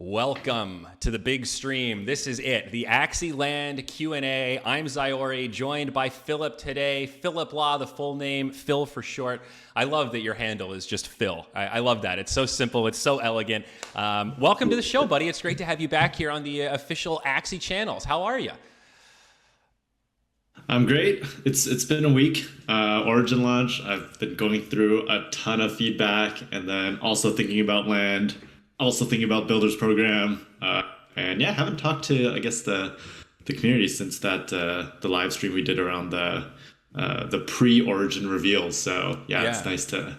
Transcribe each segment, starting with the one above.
Welcome to the big stream. This is it, the Axie Land Q&A. I'm Zyori, joined by Philip today. Philip Law, the full name, Phil for short. I love that your handle is just Phil. I love that. It's so simple. It's so elegant. Welcome to the show, buddy. It's great to have you back here on the official Axie channels. How are you? I'm great. It's been a week. Origin launch. I've been going through a ton of feedback, and then also thinking about land, also thinking about builders program, and yeah, haven't talked to the community since the live stream we did around the pre-Origin reveal. So yeah, it's nice to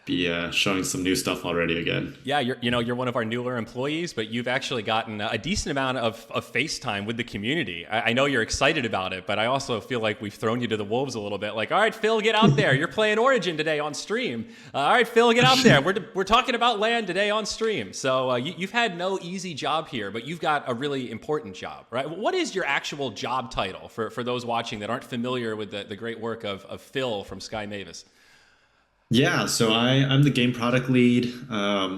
be showing some new stuff already again. Yeah, you're one of our newer employees, but you've actually gotten a decent amount of FaceTime with the community. I know you're excited about it, but I also feel like we've thrown you to the wolves a little bit. Like, all right, Phil, get out there. You're playing Origin today on stream. All right, Phil, get out there. We're talking about land today on stream. So you've had no easy job here, but you've got a really important job, right? What is your actual job title for those watching that aren't familiar with the great work of Phil from Sky Mavis? Yeah, so I'm the game product lead,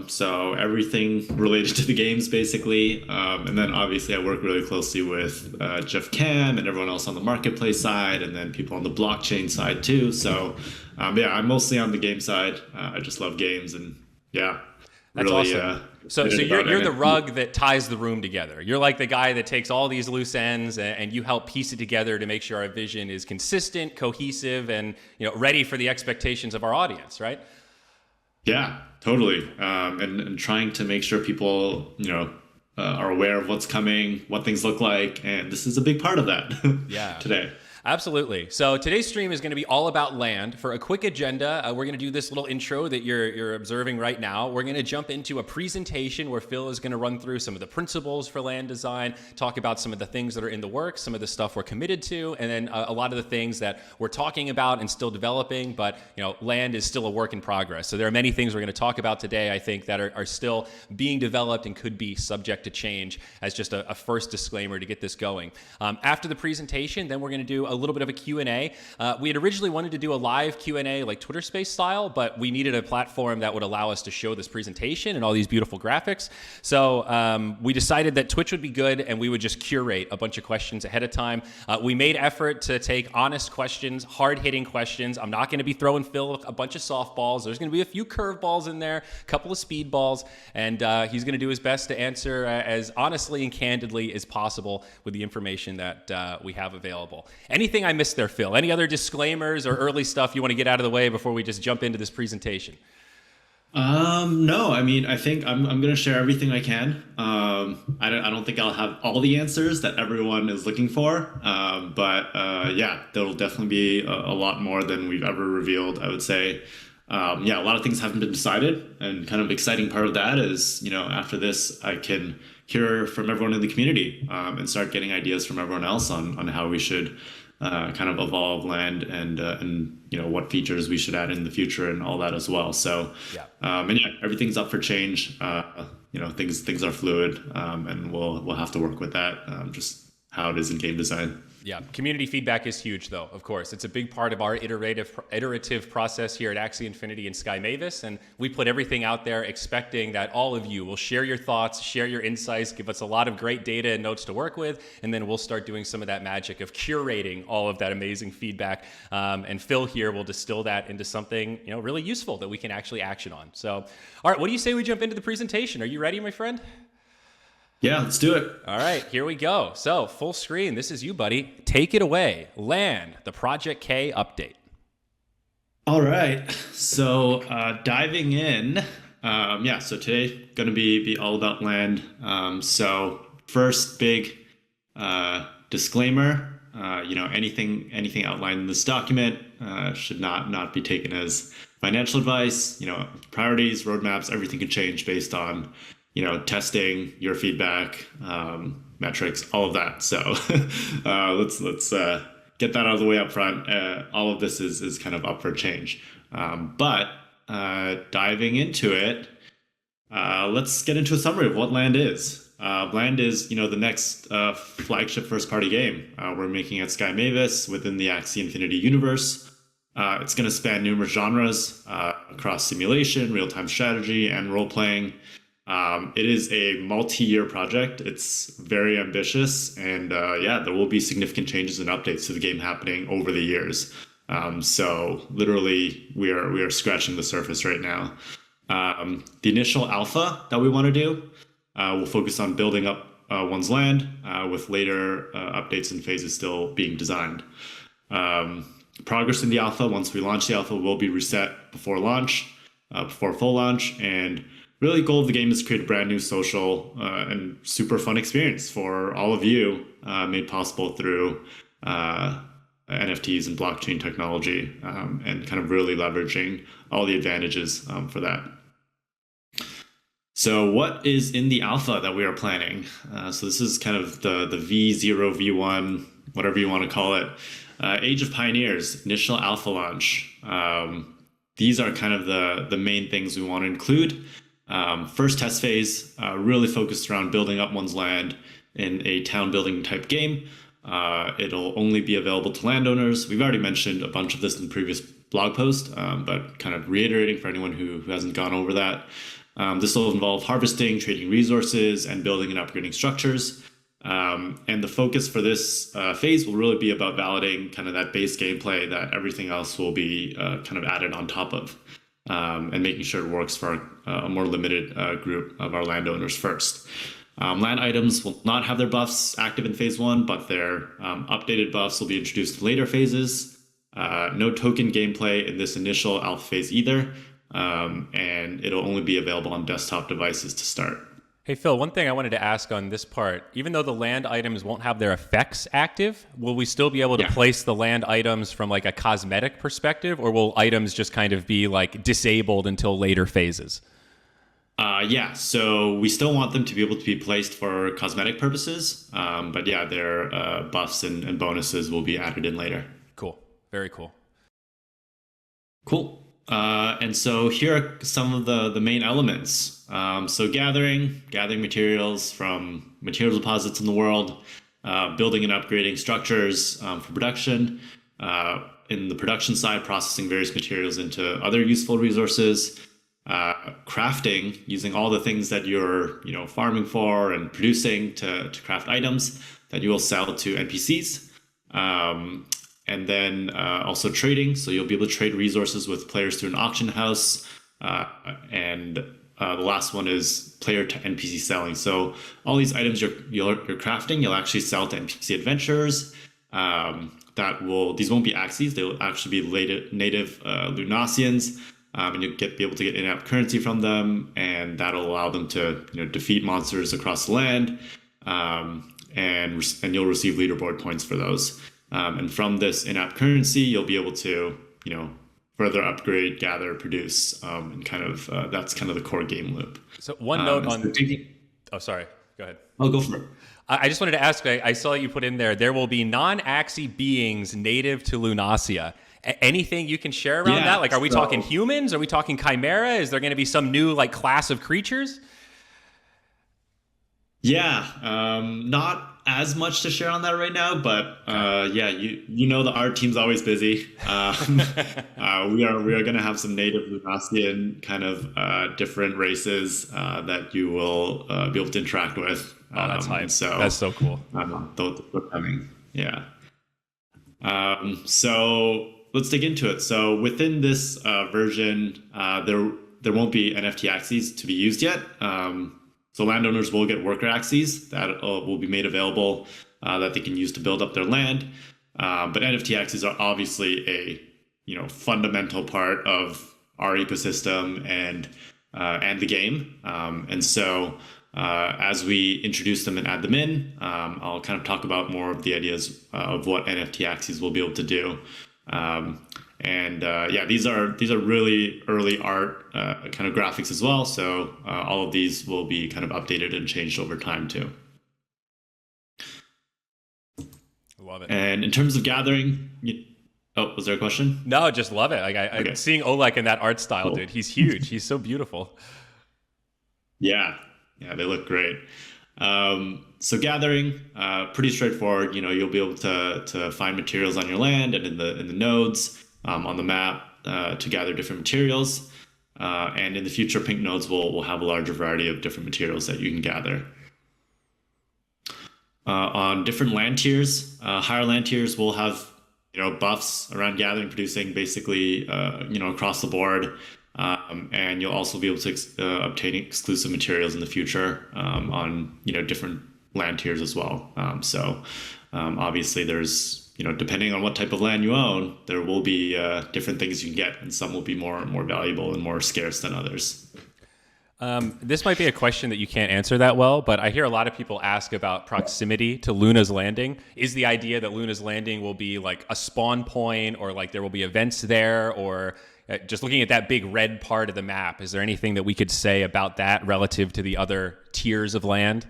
so everything related to the games basically, and then obviously I work really closely with Jeff Cam and everyone else on the marketplace side, and then people on the blockchain side too. So yeah, I'm mostly on the game side. I just love games, and yeah, that's really, awesome. So you're the rug that ties the room together. You're like the guy that takes all these loose ends and you help piece it together to make sure our vision is consistent, cohesive, and ready for the expectations of our audience, right? Yeah, totally. And trying to make sure people are aware of what's coming, what things look like, and this is a big part of that. Yeah. Today. Absolutely. So today's stream is going to be all about land. For a quick agenda, we're going to do this little intro that you're observing right now. We're going to jump into a presentation where Phil is going to run through some of the principles for land design, talk about some of the things that are in the works, some of the stuff we're committed to, and then a lot of the things that we're talking about and still developing, but land is still a work in progress. So there are many things we're going to talk about today, I think, that are still being developed and could be subject to change as just a first disclaimer to get this going. After the presentation, then we're going to do a little bit of a Q&A. We had originally wanted to do a live Q&A like Twitter Space style, but we needed a platform that would allow us to show this presentation and all these beautiful graphics. So we decided that Twitch would be good and we would just curate a bunch of questions ahead of time. We made effort to take honest questions, hard-hitting questions. I'm not going to be throwing Phil a bunch of softballs. There's going to be a few curveballs in there, a couple of speedballs, and he's going to do his best to answer as honestly and candidly as possible with the information that we have available. Anything I missed there, Phil? Any other disclaimers or early stuff you want to get out of the way before we just jump into this presentation? No, I mean, I think I'm going to share everything I can. I don't think I'll have all the answers that everyone is looking for. But yeah, there'll definitely be a lot more than we've ever revealed, I would say. Yeah, a lot of things haven't been decided, and kind of exciting part of that is, after this, I can hear from everyone in the community, and start getting ideas from everyone else on how we should kind of evolve land and what features we should add in the future and all that as well. So and yeah, everything's up for change. Things are fluid, and we'll have to work with that, just how it is in game design. Yeah, community feedback is huge, though, of course. It's a big part of our iterative process here at Axie Infinity and Sky Mavis, and we put everything out there expecting that all of you will share your thoughts, share your insights, give us a lot of great data and notes to work with, and then we'll start doing some of that magic of curating all of that amazing feedback. And Phil here will distill that into something really useful that we can actually action on. So, all right, what do you say we jump into the presentation? Are you ready, my friend? Yeah, let's do it. All right, here we go. So full screen, this is you, buddy. Take it away. Land, the Project K update. All right, so diving in, so today going to be all about land. So first big disclaimer, anything outlined in this document should not be taken as financial advice. Priorities, roadmaps, everything can change based on testing, your feedback, metrics, all of that. So let's get that out of the way up front. All of this is kind of up for change. But diving into it, let's get into a summary of what land is. Land is, the next flagship first-party game we're making at Sky Mavis within the Axie Infinity universe. It's going to span numerous genres across simulation, real-time strategy, and role-playing. It is a multi-year project. It's very ambitious, and yeah, there will be significant changes and updates to the game happening over the years. So literally, we are scratching the surface right now. The initial alpha that we want to do will focus on building up one's land, with later updates and phases still being designed. Progress in the alpha, once we launch the alpha, will be reset before launch, before full launch, and really goal of the game is to create a brand new social and super fun experience for all of you, made possible through NFTs and blockchain technology, and kind of really leveraging all the advantages for that. So what is in the alpha that we are planning? So this is kind of the V0, V1, whatever you want to call it. Age of Pioneers, initial alpha launch. These are kind of the main things we want to include. First test phase, really focused around building up one's land in a town building type game. It'll only be available to landowners. We've already mentioned a bunch of this in the previous blog post, but kind of reiterating for anyone who hasn't gone over that. This will involve harvesting, trading resources, and building and upgrading structures. And the focus for this phase will really be about validating kind of that base gameplay that everything else will be kind of added on top of, and making sure it works for a more limited group of our landowners first. Land items will not have their buffs active in phase 1, but their updated buffs will be introduced in later phases. No token gameplay in this initial alpha phase either, and it'll only be available on desktop devices to start. Hey, Phil, one thing I wanted to ask on this part, even though the land items won't have their effects active, will we still be able to place the land items from like a cosmetic perspective, or will items just kind of be like disabled until later phases? Yeah, so we still want them to be able to be placed for cosmetic purposes, but yeah, their buffs and bonuses will be added in later. Cool. Very cool. Cool. And so here are some of the main elements. So gathering materials from materials deposits in the world, building and upgrading structures for production. In the production side, processing various materials into other useful resources. Crafting, using all the things that you're farming for and producing to craft items that you will sell to NPCs. And then also trading, so you'll be able to trade resources with players through an auction house. And the last one is player to NPC selling. So all these items you're crafting, you'll actually sell to NPC adventurers. These won't be Axies, they will actually be native Lunasians. And you'll be able to get in-app currency from them, and that'll allow them to defeat monsters across the land, and you'll receive leaderboard points for those. And from this in-app currency, you'll be able to further upgrade, gather, produce, and kind of that's kind of the core game loop. So one note on. Oh, sorry. Go ahead. I'll go for it. I just wanted to ask. I saw you put in there will be non-Axie beings native to Lunasia. Anything you can share around that? Like, are we talking humans? Are we talking chimera? Is there going to be some new like class of creatures? Yeah, not as much to share on that right now, but yeah, the art team's always busy. We are going to have some native Lunasian kind of different races that you will be able to interact with. Oh, that's hype. So that's so cool. Those are coming. Yeah. So let's dig into it. So within this version, there won't be NFT Axies to be used yet. So landowners will get worker Axies that will be made available that they can use to build up their land. But NFT Axies are obviously a fundamental part of our ecosystem and the game. And so as we introduce them and add them in, I'll kind of talk about more of the ideas of what NFT Axies will be able to do. Yeah, these are really early art kind of graphics as well. So all of these will be kind of updated and changed over time too. Love it. And in terms of gathering, was there a question? No, just love it. Like I'm seeing Oleg in that art style, cool. Dude. He's huge. He's so beautiful. Yeah, they look great. So gathering, pretty straightforward. You'll be able to find materials on your land and in the nodes on the map to gather different materials. And in the future, pink nodes will have a larger variety of different materials that you can gather. On different land tiers, higher land tiers will have buffs around gathering, producing basically across the board, and you'll also be able to obtain exclusive materials in the future on different land tiers as well. Obviously, there's depending on what type of land you own, there will be different things you can get, and some will be more valuable and more scarce than others. This might be a question that you can't answer that well, but I hear a lot of people ask about proximity to Luna's Landing. Is the idea that Luna's Landing will be like a spawn point, or like there will be events there, or just looking at that big red part of the map, is there anything that we could say about that relative to the other tiers of land?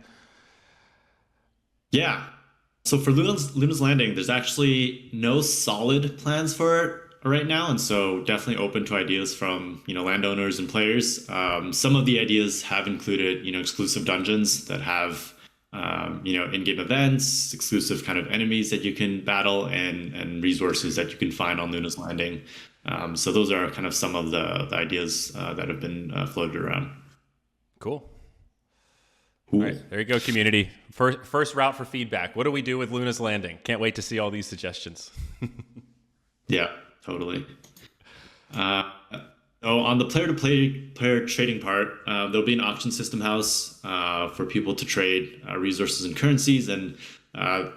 Yeah. So for Luna's Landing, there's actually no solid plans for it right now, and so definitely open to ideas from landowners and players. Some of the ideas have included exclusive dungeons that have in-game events, exclusive kind of enemies that you can battle, and resources that you can find on Luna's Landing. So those are kind of some of the ideas that have been floated around. Cool. All right, there you go, community. First route for feedback. What do we do with Luna's Landing? Can't wait to see all these suggestions. Yeah, totally. So on the player trading part, there'll be an auction system house for people to trade resources and currencies, and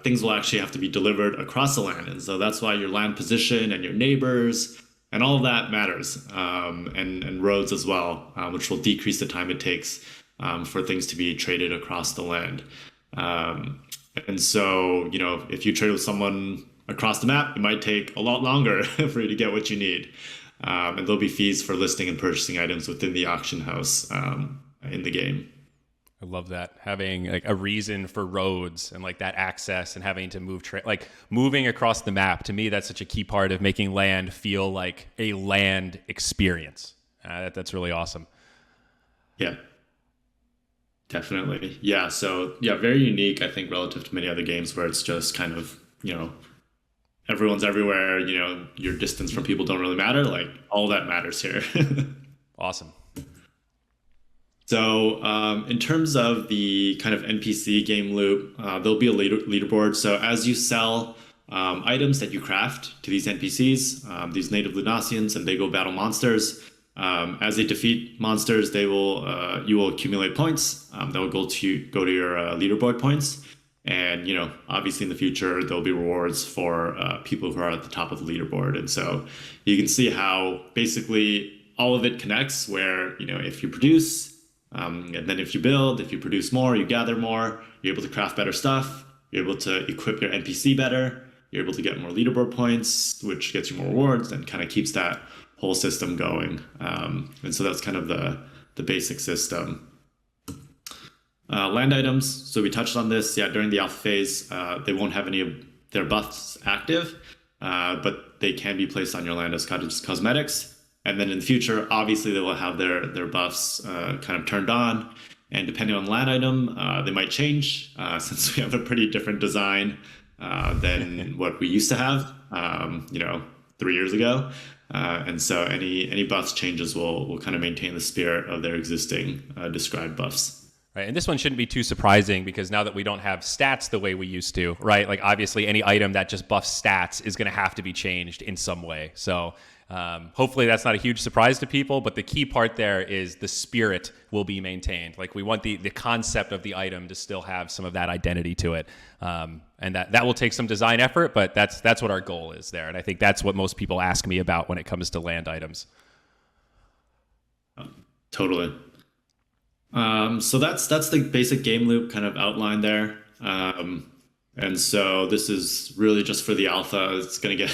things will actually have to be delivered across the land. And so that's why your land position and your neighbors and all of that matters, and roads as well, which will decrease the time it takes for things to be traded across the land. And so, if you trade with someone across the map, it might take a lot longer for you to get what you need. And there'll be fees for listing and purchasing items within the auction house in the game. I love that. Having like a reason for roads and like that access, and having to move, moving across the map. To me, that's such a key part of making land feel like a land experience. That's really awesome. Yeah. Definitely. Yeah. So yeah, very unique, I think, relative to many other games where it's just kind of, everyone's everywhere, your distance from people don't really matter. Like all that matters here. Awesome. So in terms of the kind of NPC game loop, there'll be a leaderboard. So as you sell items that you craft to these NPCs, these native Lunasians, and they go battle monsters, as they defeat monsters, you will accumulate points that will go to your leaderboard points. And, obviously in the future, there'll be rewards for people who are at the top of the leaderboard. And so you can see how basically all of it connects, where, if you produce, and then if you produce more, you gather more, you're able to craft better stuff, you're able to equip your NPC better, you're able to get more leaderboard points, which gets you more rewards and kind of keeps that whole system going. And so that's kind of the basic system. Land items. So we touched on this. Yeah, during the alpha phase, they won't have any of their buffs active, but they can be placed on your land as cosmetics. And then in the future, obviously, they will have their buffs kind of turned on. And depending on the land item, they might change, since we have a pretty different design than what we used to have, 3 years ago. And so any buffs changes will kind of maintain the spirit of their existing described buffs. Right, and this one shouldn't be too surprising, because now that we don't have stats the way we used to, right? Like obviously any item that just buffs stats is going to have to be changed in some way. So hopefully that's not a huge surprise to people, but the key part there is the spirit will be maintained. Like we want the concept of the item to still have some of that identity to it. And that will take some design effort, but that's what our goal is there. And I think that's what most people ask me about when it comes to land items. Totally. So that's the basic game loop kind of outlined there. And so this is really just for the alpha. It's going to get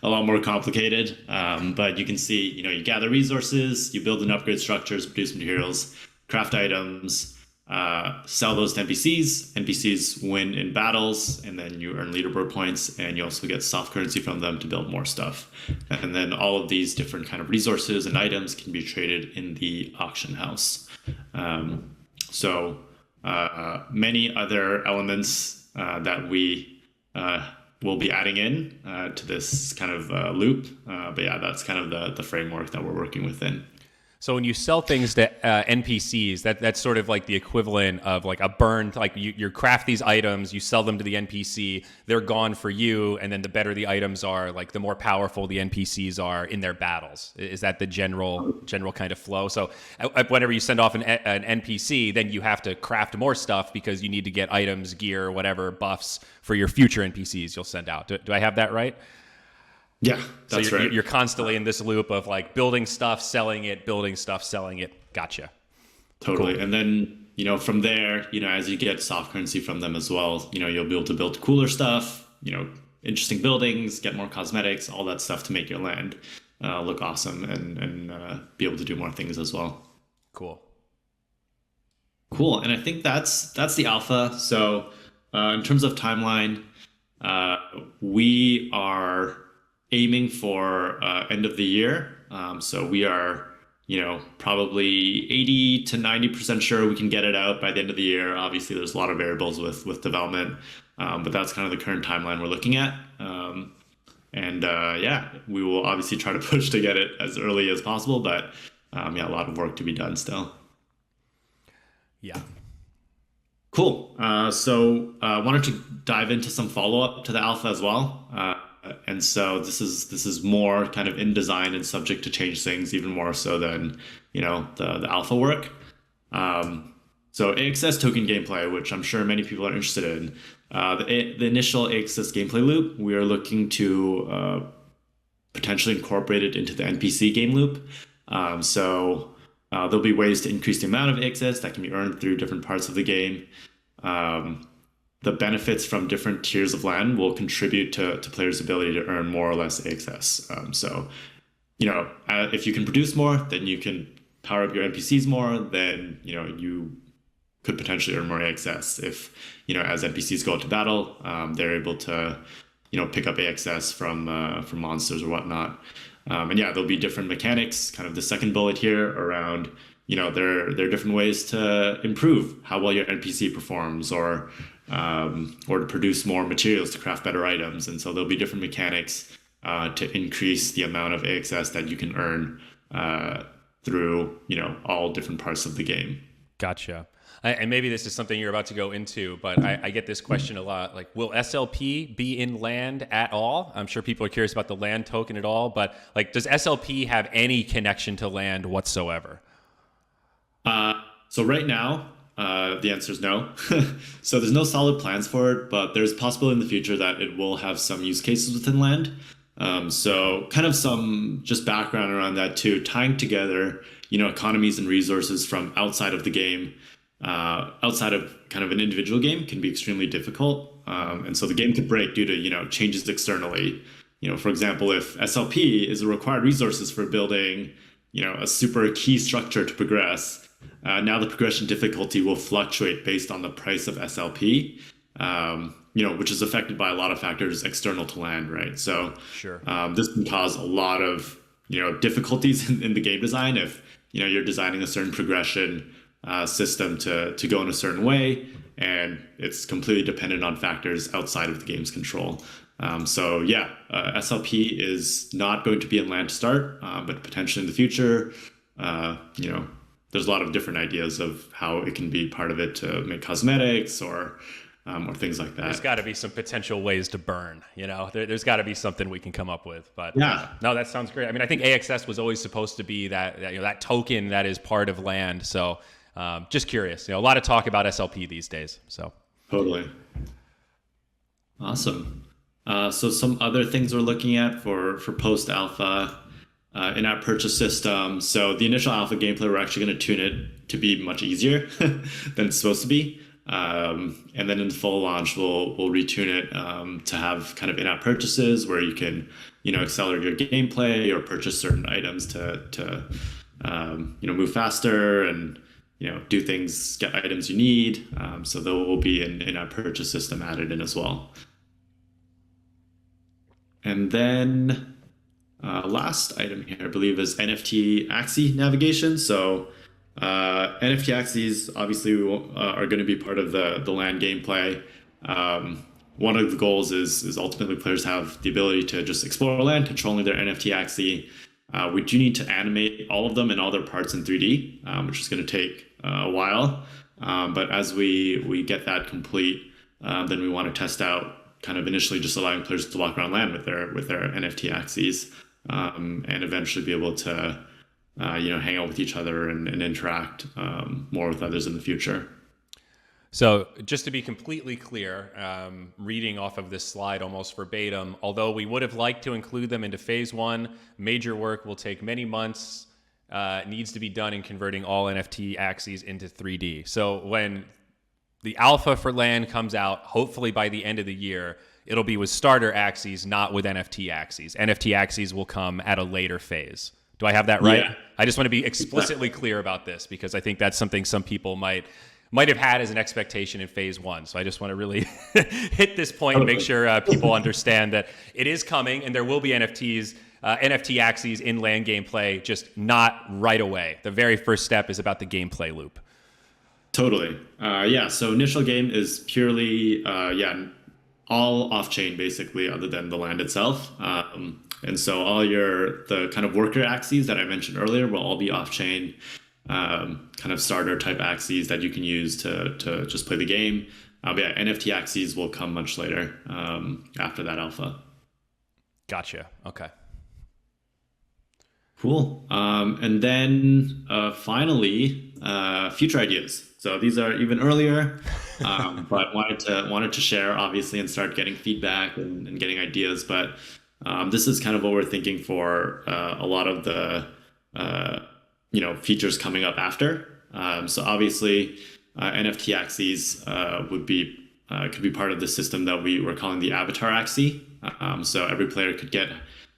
a lot more complicated. But you can see, you gather resources, you build and upgrade structures, produce materials, craft items, sell those to NPCs. NPCs win in battles, and then you earn leaderboard points, and you also get soft currency from them to build more stuff. And then all of these different kind of resources and items can be traded in the auction house. So many other elements that we will be adding in to this kind of loop. But yeah, that's kind of the framework that we're working within. So when you sell things to NPCs, that's sort of like the equivalent of like a burn. Like you craft these items, you sell them to the NPC, they're gone for you, and then the better the items are, like the more powerful the NPCs are in their battles. Is that the general kind of flow? So whenever you send off an NPC, then you have to craft more stuff because you need to get items, gear, whatever buffs for your future NPCs you'll send out. Do I have that right? Yeah, that's so right. You're constantly in this loop of like building stuff, selling it, building stuff, selling it. Gotcha. Totally. Cool. And then, from there, as you get soft currency from them as well, you'll be able to build cooler stuff, interesting buildings, get more cosmetics, all that stuff to make your land look awesome and be able to do more things as well. Cool. And I think that's the alpha. So in terms of timeline, we are aiming for end of the year. So we are, probably 80 to 90% sure we can get it out by the end of the year. Obviously, there's a lot of variables with development, but that's kind of the current timeline we're looking at. Yeah, we will obviously try to push to get it as early as possible, but a lot of work to be done still. Yeah. Cool. So wanted to dive into some follow-up to the alpha as well. And so this is more kind of in design and subject to change things even more so than the alpha work. So AXS token gameplay, which I'm sure many people are interested in, the initial AXS gameplay loop, we are looking to potentially incorporate it into the NPC game loop. There'll be ways to increase the amount of AXS that can be earned through different parts of the game. The benefits from different tiers of land will contribute to players' ability to earn more or less AXS. If you can produce more, then you can power up your NPCs more, then, you could potentially earn more AXS. If, as NPCs go into battle, they're able to, pick up AXS from monsters or whatnot. There'll be different mechanics, kind of the second bullet here around, there are different ways to improve how well your NPC performs or to produce more materials to craft better items. And so there'll be different mechanics to increase the amount of AXS that you can earn through, all different parts of the game. Gotcha. And maybe this is something you're about to go into, but I get this question a lot. Like, will SLP be in land at all? I'm sure people are curious about the land token at all, but like, does SLP have any connection to land whatsoever? So right now, the answer is no. So there's no solid plans for it, but there's possibility in the future that it will have some use cases within land. So kind of some just background around that too, tying together, economies and resources from outside of the game, outside of kind of an individual game can be extremely difficult. And so the game could break due to, changes externally. For example, if SLP is a required resources for building, a super key structure to progress, now the progression difficulty will fluctuate based on the price of SLP, which is affected by a lot of factors external to land, right? So sure. This can cause a lot of, difficulties in the game design if, you're designing a certain progression system to go in a certain way, and it's completely dependent on factors outside of the game's control. SLP is not going to be in land to start, but potentially in the future, there's a lot of different ideas of how it can be part of it to make cosmetics or things like that. There's got to be some potential ways to burn, there's got to be something we can come up with, but yeah, no, that sounds great. I mean, I think AXS was always supposed to be that token that is part of land. So just curious, a lot of talk about SLP these days. So totally. Awesome. So some other things we're looking at for post alpha, in-app purchase system. So the initial alpha gameplay, we're actually going to tune it to be much easier than it's supposed to be. And then in the full launch, we'll retune it to have kind of in-app purchases where you can, accelerate your gameplay or purchase certain items to move faster and, do things, get items you need. So there will be an in-app purchase system added in as well. And then last item here, I believe, is NFT Axie navigation. So NFT Axies obviously are going to be part of the land gameplay. One of the goals is ultimately players have the ability to just explore land, controlling their NFT Axie. We do need to animate all of them and all their parts in 3D, which is going to take a while. But as we get that complete, then we want to test out kind of initially just allowing players to walk around land with their NFT Axies, and eventually be able to hang out with each other and interact more with others in the future. So just to be completely clear, reading off of this slide almost verbatim, although we would have liked to include them into phase 1, major work will take many months, needs to be done in converting all NFT Axies into 3D. So when the alpha for land comes out, hopefully by the end of the year, it'll be with starter Axies, not with NFT Axies. NFT Axies will come at a later phase. Do I have that right? Yeah. I just want to be explicitly clear about this because I think that's something some people might have had as an expectation in phase 1. So I just want to really hit this point and make sure people understand that it is coming and there will be NFT Axies in land gameplay, just not right away. The very first step is about the gameplay loop. Totally. So initial game is purely, all off-chain basically, other than the land itself. And so all the kind of worker Axies that I mentioned earlier will all be off-chain, kind of starter type Axies that you can use to just play the game. NFT Axies will come much later, after that alpha. Gotcha. Okay. Cool. And then finally, future ideas. So these are even earlier, but wanted to share obviously and start getting feedback and getting ideas. But this is kind of what we're thinking for a lot of the features coming up after. So obviously, NFT Axies could be part of the system that we're calling the Avatar Axie. So every player could get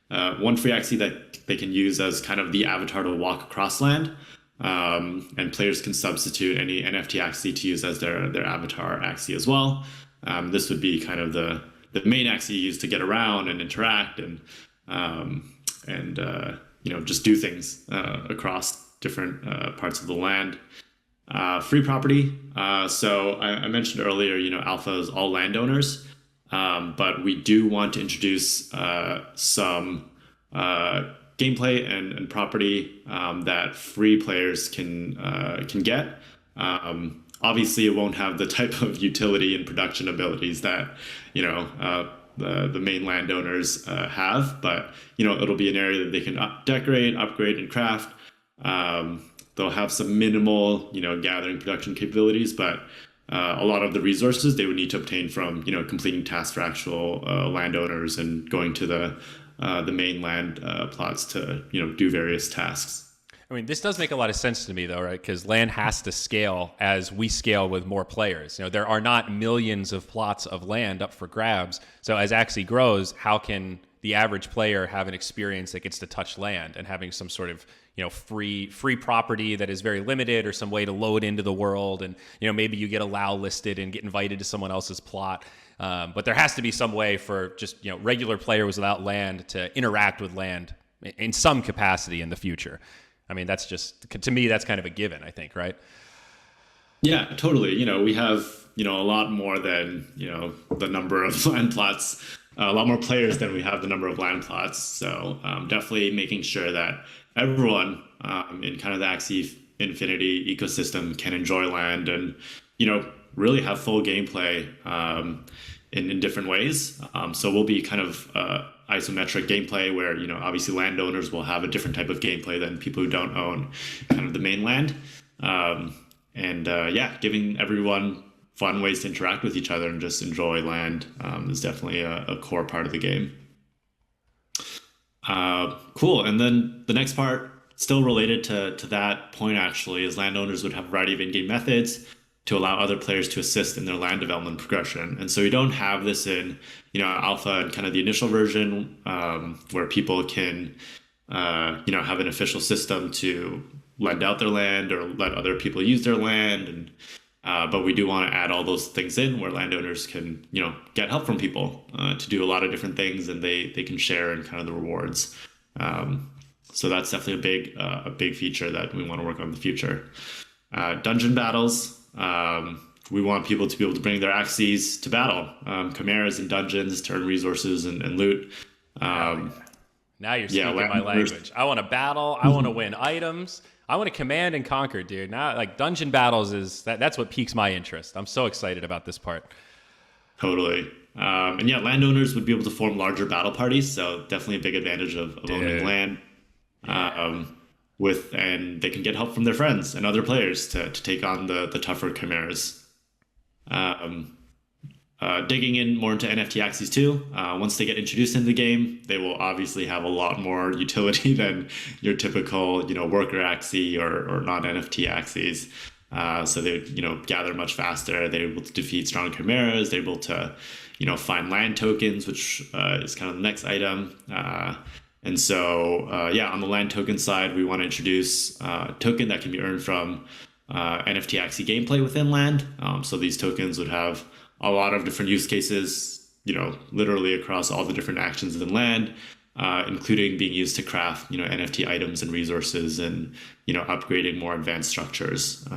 one free Axie that they can use as kind of the avatar to walk across land. And players can substitute any NFT Axie to use as their avatar Axie as well. This would be kind of the main Axie used to get around and interact and just do things across different parts of the land. Free property. So I mentioned earlier, alpha is all landowners, but we do want to introduce some gameplay and property that free players can get. Obviously, it won't have the type of utility and production abilities that the main landowners have, but it'll be an area that they can decorate, upgrade, and craft. They'll have some minimal gathering production capabilities, but a lot of the resources they would need to obtain from completing tasks for actual landowners and going to the mainland plots to do various tasks. I mean, this does make a lot of sense to me, though, right? Because land has to scale as we scale with more players. There are not millions of plots of land up for grabs. So as Axie grows, how can the average player have an experience that gets to touch land and having some sort of free property that is very limited or some way to load into the world, and maybe you get allow listed and get invited to someone else's plot. But there has to be some way for just regular players without land to interact with land in some capacity in the future. I mean, that's just, to me, that's kind of a given, I think, right? Yeah, totally. We have a lot more than the number of land plots, a lot more players than we have the number of land plots. So definitely making sure that everyone in kind of the Axie Infinity ecosystem can enjoy land and really have full gameplay in different ways. So we'll be kind of isometric gameplay where obviously landowners will have a different type of gameplay than people who don't own kind of the mainland. Giving everyone fun ways to interact with each other and just enjoy land is definitely a core part of the game. Cool. And then the next part, still related to that point actually, is landowners would have a variety of in-game methods to allow other players to assist in their land development progression. And so we don't have this in alpha and kind of the initial version where people can have an official system to lend out their land or let other people use their land. And but we do want to add all those things in where landowners can get help from people to do a lot of different things, and they can share in kind of the rewards. So that's definitely a big feature that we want to work on in the future. Dungeon battles. We want people to be able to bring their Axies to battle, chimeras and dungeons to earn resources and loot. Now you're Yeah, speaking my landowners. language. I want to battle. I want to win items. I want to command and conquer, dude. Now, like dungeon battles that's what piques my interest. I'm so excited about this part. Totally. And yeah, landowners would be able to form larger battle parties, so definitely a big advantage of owning land. And they can get help from their friends and other players to take on the tougher chimeras. Digging in more into NFT Axies too. Once they get introduced into the game, they will obviously have a lot more utility than your typical, worker Axie or non NFT Axies. So they, gather much faster. They're able to defeat strong chimeras. They're able to, find land tokens, which is kind of the next item. And so, yeah, on the land token side, we want to introduce a token that can be earned from NFT Axie gameplay within land. So these tokens would have a lot of different use cases, literally across all the different actions in land, including being used to craft, NFT items and resources and, upgrading more advanced structures.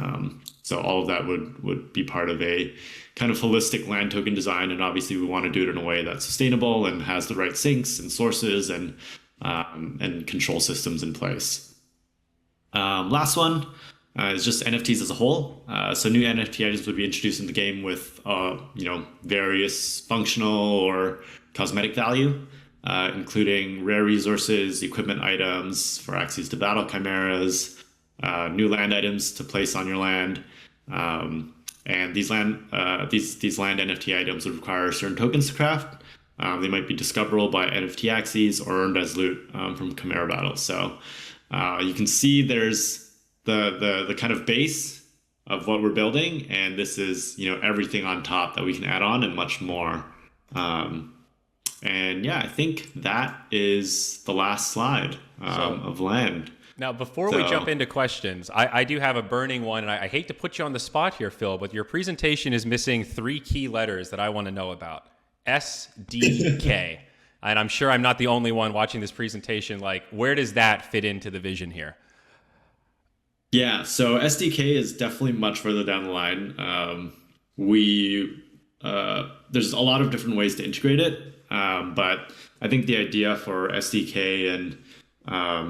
So all of that would be part of a kind of holistic land token design. And obviously we want to do it in a way that's sustainable and has the right sinks and sources and control systems in place. Last one is just NFTs as a whole. So new NFT items would be introduced in the game with, various functional or cosmetic value, including rare resources, equipment items for Axies to battle chimeras, new land items to place on your land. And these land NFT items would require certain tokens to craft. They might be discoverable by NFT Axies or earned as loot from chimera battles. So you can see there's the kind of base of what we're building, and this is everything on top that we can add on and much more. And yeah, I think that is the last slide of land. Now, before we jump into questions, I do have a burning one, and I hate to put you on the spot here, Phil, but your presentation is missing 3 key letters that I want to know about. SDK. And I'm sure I'm not the only one watching this presentation. Like, where does that fit into the vision here? Yeah, so SDK is definitely much further down the line. There's a lot of different ways to integrate it, but I think the idea for SDK and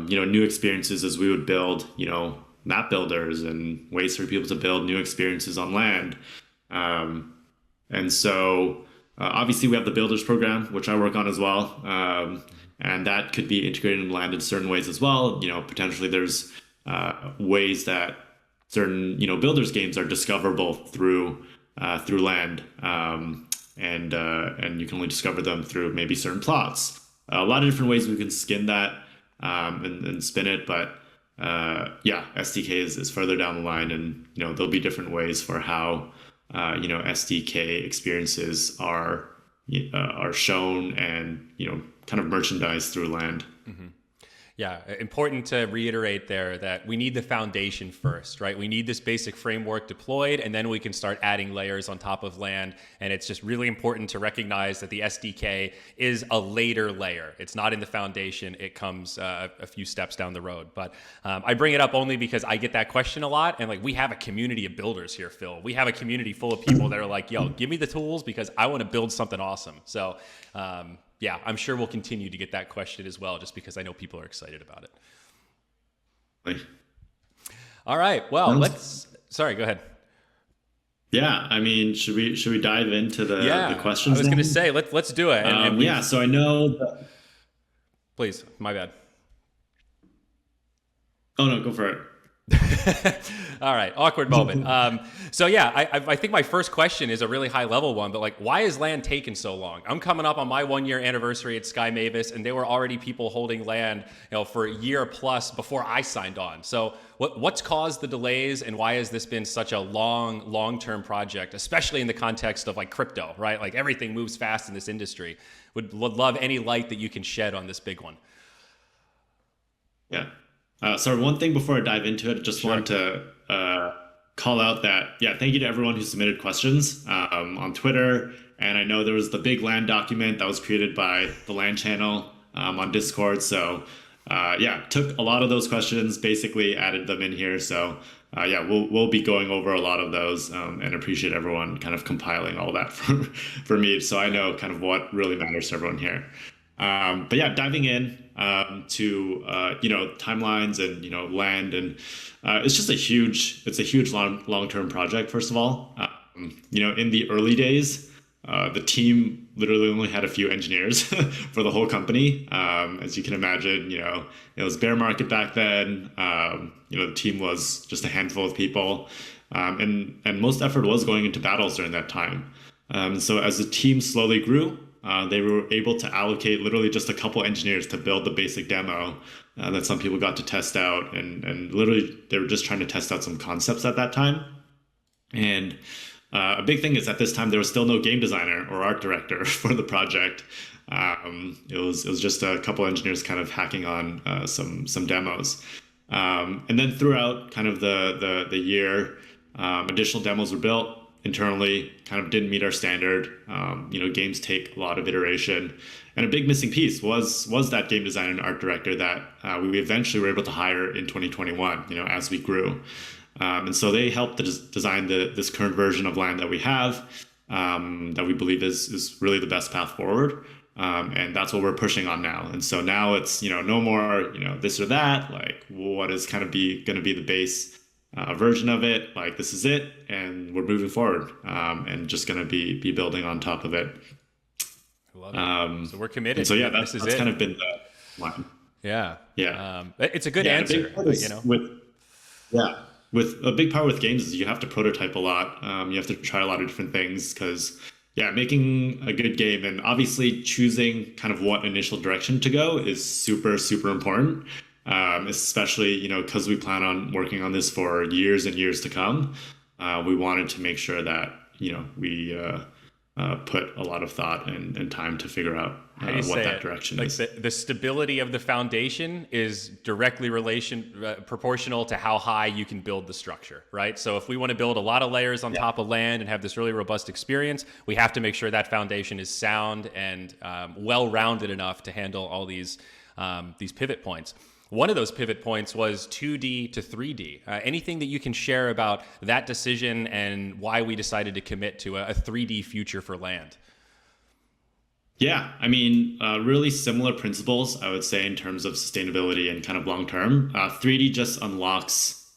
new experiences as we would build map builders and ways for people to build new experiences on land. And so obviously we have the builders program, which I work on as well, and that could be integrated in land in certain ways as well. Potentially there's ways that certain builders games are discoverable through land, and you can only discover them through maybe certain plots. A lot of different ways we can skin that and spin it, but yeah, SDK is further down the line, and there'll be different ways for how SDK experiences are shown and kind of merchandised through land. Mm-hmm. Yeah, important to reiterate there that we need the foundation first, right? We need this basic framework deployed, and then we can start adding layers on top of land. And it's just really important to recognize that the SDK is a later layer. It's not in the foundation. It comes a few steps down the road. But I bring it up only because I get that question a lot. And like, we have a community of builders here, Phil. We have a community full of people that are like, yo, give me the tools because I want to build something awesome. So, yeah, I'm sure we'll continue to get that question as well, just because I know people are excited about it. All right. Well, sorry, go ahead. Yeah, I mean, should we dive into the questions? I was going to say, let's do it. Yeah, so I know. Please, my bad. Oh no, go for it. All right, awkward moment. So yeah, I think my first question is a really high level one, but like, why is land taking so long? I'm coming up on my 1-year anniversary at Sky Mavis, and there were already people holding land, for a year plus before I signed on. So what's caused the delays, and why has this been such a long-term project, especially in the context of like crypto, right? Like everything moves fast in this industry. Would love any light that you can shed on this big one. Yeah. So one thing before I dive into it, just wanted to call out that, thank you to everyone who submitted questions on Twitter. And I know there was the big land document that was created by the land channel on Discord. So took a lot of those questions, basically added them in here. So we'll be going over a lot of those and appreciate everyone kind of compiling all that for me. So I know kind of what really matters to everyone here. But yeah, diving in to timelines and land, and it's a huge long-term project. First of all, in the early days, the team literally only had a few engineers for the whole company. As you can imagine, it was bear market back then. The team was just a handful of people, and most effort was going into battles during that time. So as the team slowly grew, they were able to allocate literally just a couple engineers to build the basic demo that some people got to test out, and literally they were just trying to test out some concepts at that time. And a big thing is at this time there was still no game designer or art director for the project. It was just a couple engineers kind of hacking on some demos, and then throughout kind of the year, additional demos were built internally, kind of didn't meet our standard. Games take a lot of iteration, and a big missing piece was that game designer and art director that we eventually were able to hire in 2021. As we grew. And so they helped design this current version of Land that we have, that we believe is really the best path forward. And that's what we're pushing on now. And so now it's, no more, this or that, like what is kind of going to be the base version of it. Like this is it. And we're moving forward, and just going to be building on top of it. I love it. So we're committed. So yeah, that's kind of been the line. Yeah. Yeah. It's a good answer, With a big part with games is you have to prototype a lot. You have to try a lot of different things because, making a good game and obviously choosing kind of what initial direction to go is super, super important. Especially, because we plan on working on this for years and years to come. We wanted to make sure that, we put a lot of thought and time to figure out what that direction is. The stability of the foundation is directly proportional to how high you can build the structure, right? So if we want to build a lot of layers on top of Land and have this really robust experience, we have to make sure that foundation is sound and well-rounded enough to handle all these pivot points. One of those pivot points was 2D to 3D. Anything that you can share about that decision and why we decided to commit to a 3D future for Land? Yeah, I mean, really similar principles, I would say, in terms of sustainability and kind of long term. 3D just unlocks,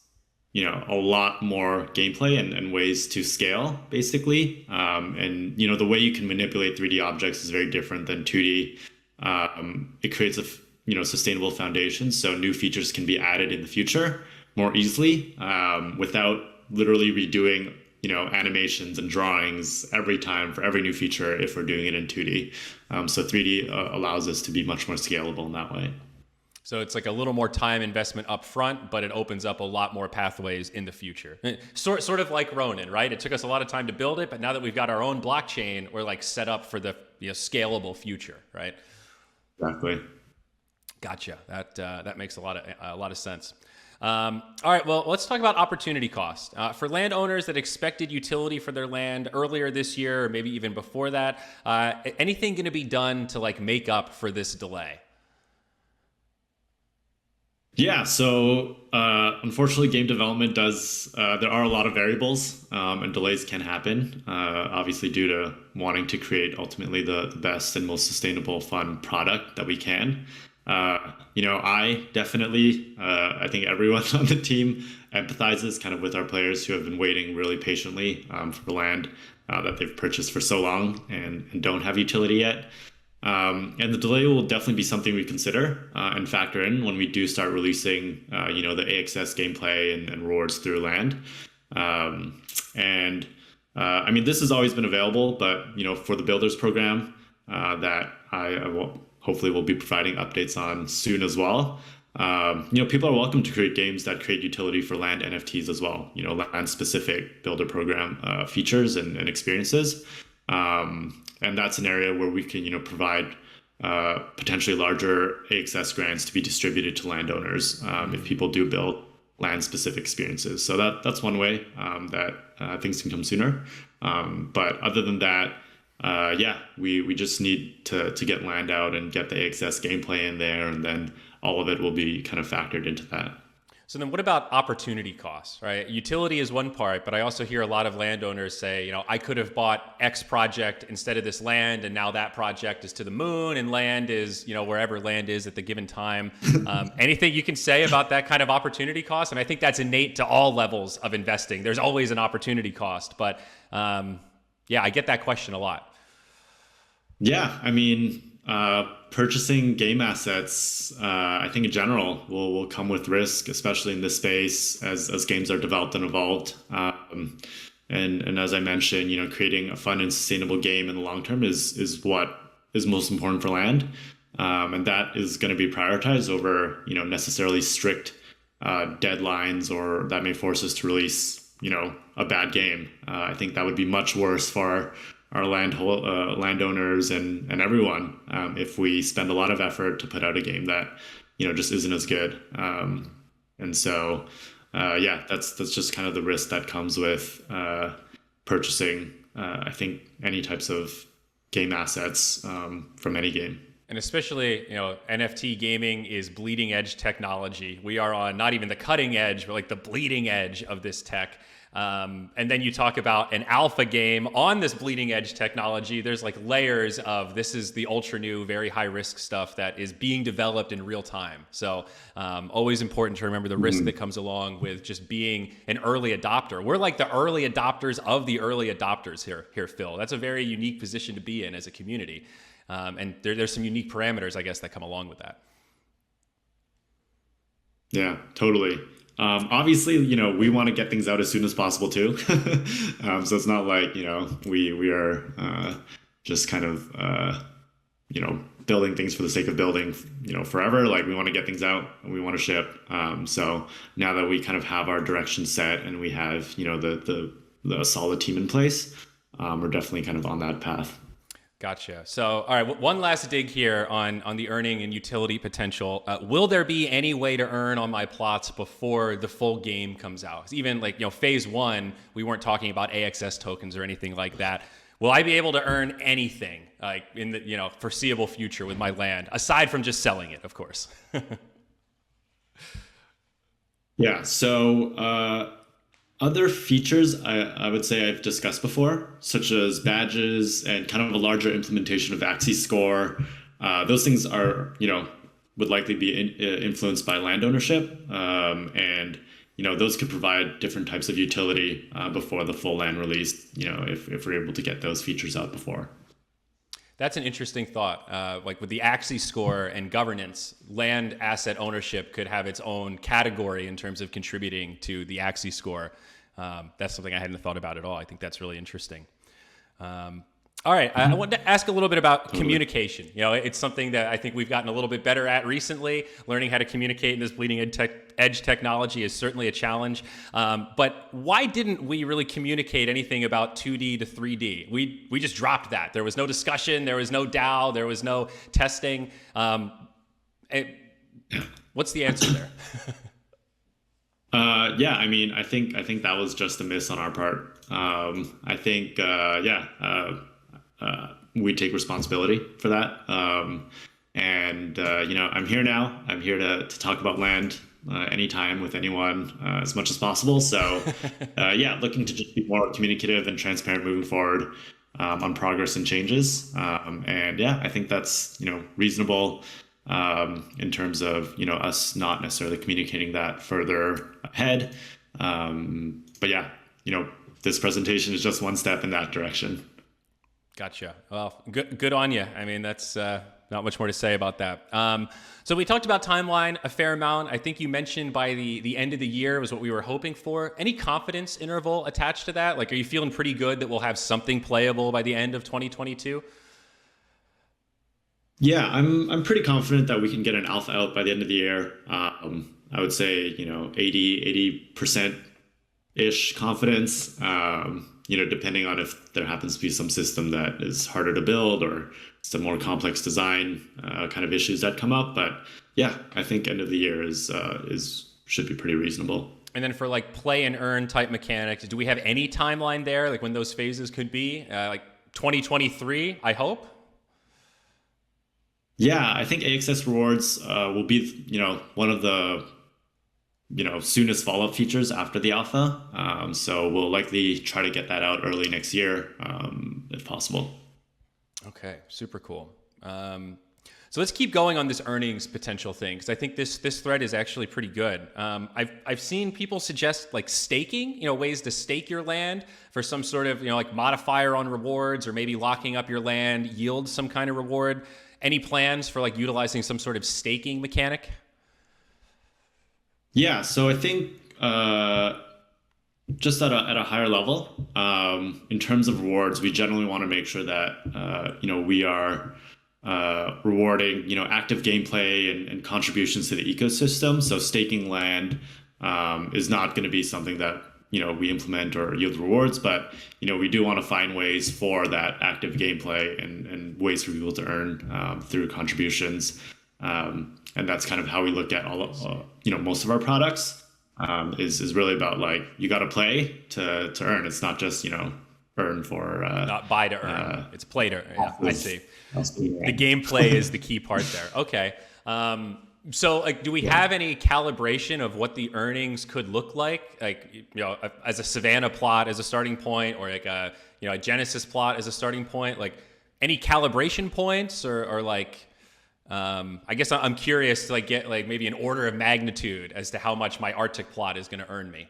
a lot more gameplay and ways to scale, basically. And the way you can manipulate 3D objects is very different than 2D. It creates a sustainable foundation, so new features can be added in the future more easily, without literally redoing animations and drawings every time for every new feature if we're doing it in 2D. So 3D allows us to be much more scalable in that way. So it's like a little more time investment up front, but it opens up a lot more pathways in the future. Sort of like Ronin, right? It took us a lot of time to build it, but now that we've got our own blockchain, we're like set up for the scalable future, right? Exactly. Gotcha. That makes a lot of sense. All right, well, let's talk about opportunity cost. For landowners that expected utility for their land earlier this year, or maybe even before that, anything going to be done to make up for this delay? Yeah, so unfortunately, game development there are a lot of variables, and delays can happen, obviously due to wanting to create ultimately the best and most sustainable, fun product that we can. I definitely, I think everyone on the team empathizes kind of with our players who have been waiting really patiently for land that they've purchased for so long and don't have utility yet. And the delay will definitely be something we consider and factor in when we do start releasing, the AXS gameplay and rewards through Land. I mean, this has always been available, but, for the Builders program that I will hopefully we'll be providing updates on soon as well. People are welcome to create games that create utility for Land NFTs as well, land-specific builder program features and experiences. And that's an area where we can, provide potentially larger AXS grants to be distributed to landowners if people do build land-specific experiences. So that's one way that things can come sooner. But other than that, we just need to get land out and get the AXS gameplay in there, and then all of it will be kind of factored into that. So then what about opportunity costs, right? Utility is one part, but I also hear a lot of landowners say, I could have bought X project instead of this land, and now that project is to the moon, and land is, wherever land is at the given time. Anything you can say about that kind of opportunity cost? And I think that's innate to all levels of investing. There's always an opportunity cost, but I get that question a lot. Yeah, I mean, purchasing game assets, I think in general will come with risk, especially in this space as games are developed and evolved. And as I mentioned, creating a fun and sustainable game in the long term is what is most important for land, and that is going to be prioritized over necessarily strict deadlines, or that may force us to release a bad game. I think that would be much worse for our landowners and everyone if we spend a lot of effort to put out a game that just isn't as good. And so that's just kind of the risk that comes with purchasing I think any types of game assets from any game. And especially, NFT gaming is bleeding edge technology. We are on not even the cutting edge, but like the bleeding edge of this tech. And then you talk about an alpha game on this bleeding edge technology. There's like layers of this is the ultra new, very high risk stuff that is being developed in real time. So always important to remember the risk that comes along with just being an early adopter. We're like the early adopters of the early adopters here, Phil. That's a very unique position to be in as a community. And there's some unique parameters, I guess, that come along with that. Yeah, totally. Obviously, we want to get things out as soon as possible too. So it's not like, we are just kind of, building things for the sake of building, forever. Like we want to get things out and we want to ship. So now that we kind of have our direction set and we have, the solid team in place, we're definitely kind of on that path. Gotcha. So, all right, one last dig here on the earning and utility potential. Will there be any way to earn on my plots before the full game comes out? Even like, phase one, we weren't talking about AXS tokens or anything like that. Will I be able to earn anything like in the, foreseeable future with my land, aside from just selling it, of course? Yeah. So, other features I would say I've discussed before, such as badges and kind of a larger implementation of Axie score. Those things are, would likely be influenced by land ownership. And, those could provide different types of utility before the full land release, if we're able to get those features out before. That's an interesting thought. Like with the Axie score and governance, land asset ownership could have its own category in terms of contributing to the Axie score. That's something I hadn't thought about at all. I think that's really interesting. All right, I wanted to ask a little bit about communication. It's something that I think we've gotten a little bit better at recently. Learning how to communicate in this bleeding edge technology is certainly a challenge. But why didn't we really communicate anything about 2D to 3D? We just dropped that. There was no discussion. There was no DAO. There was no testing. What's the answer there? Yeah, I mean, I think that was just a miss on our part. I think, we take responsibility for that. I'm here now. I'm here to talk about land anytime with anyone as much as possible. So, looking to just be more communicative and transparent moving forward on progress and changes. I think that's, reasonable in terms of, us not necessarily communicating that further ahead. This presentation is just one step in that direction. Gotcha. Well, good on you. I mean, that's not much more to say about that. So we talked about timeline a fair amount. I think you mentioned by the end of the year was what we were hoping for. Any confidence interval attached to that? Like, are you feeling pretty good that we'll have something playable by the end of 2022? Yeah, I'm pretty confident that we can get an alpha out by the end of the year. I would say, 80% ish confidence. Depending on if there happens to be some system that is harder to build or some more complex design kind of issues that come up. But yeah, I think end of the year should be pretty reasonable. And then for like play and earn type mechanics, do we have any timeline there? Like when those phases could be like 2023, I hope. Yeah, I think AXS rewards will be, one of the soonest follow-up features after the alpha. So we'll likely try to get that out early next year, if possible. Okay, super cool. So let's keep going on this earnings potential thing, because I think this thread is actually pretty good. I've seen people suggest like staking, ways to stake your land for some sort of like modifier on rewards, or maybe locking up your land yields some kind of reward. Any plans for like utilizing some sort of staking mechanic? Yeah, so I think just at a higher level, in terms of rewards, we generally want to make sure that we are rewarding active gameplay and contributions to the ecosystem. So staking land is not going to be something that we implement or yield rewards, but we do want to find ways for that active gameplay and ways for people to earn through contributions. And that's kind of how we look at all of, most of our products, is really about like, you got to play to earn. It's not just, earn for, Not buy to earn. It's play to earn. Yeah, I see. Yeah. The gameplay is the key part there. Okay. So like, do we have any calibration of what the earnings could look like? Like, as a Savannah plot as a starting point, or like a Genesis plot as a starting point, like any calibration points, or like, I guess I'm curious to like get like maybe an order of magnitude as to how much my Arctic plot is going to earn me.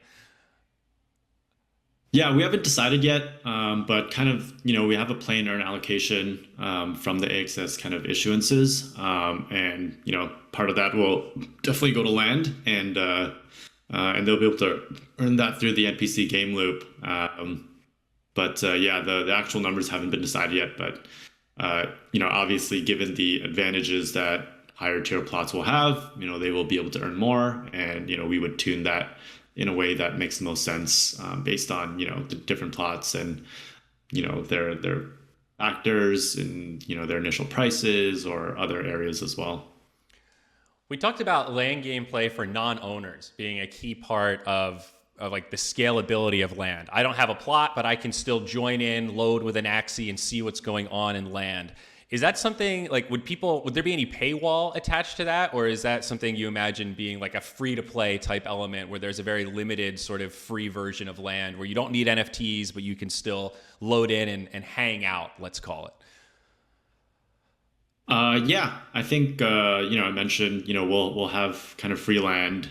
Yeah, we haven't decided yet, but kind of, we have a plain earn allocation from the AXS kind of issuances, and part of that will definitely go to land, and they'll be able to earn that through the NPC game loop. But yeah, the actual numbers haven't been decided yet, but obviously, given the advantages that higher tier plots will have, they will be able to earn more, and we would tune that in a way that makes the most sense, based on the different plots and their factors and their initial prices or other areas as well. We talked about land gameplay for non-owners being a key part of like the scalability of land. I don't have a plot, but I can still join in, load with an Axie, and see what's going on in land. Is that something like, would there be any paywall attached to that? Or is that something you imagine being like a free to play type element where there's a very limited sort of free version of land where you don't need NFTs, but you can still load in and hang out, let's call it? Yeah, I think I mentioned we'll have kind of free land,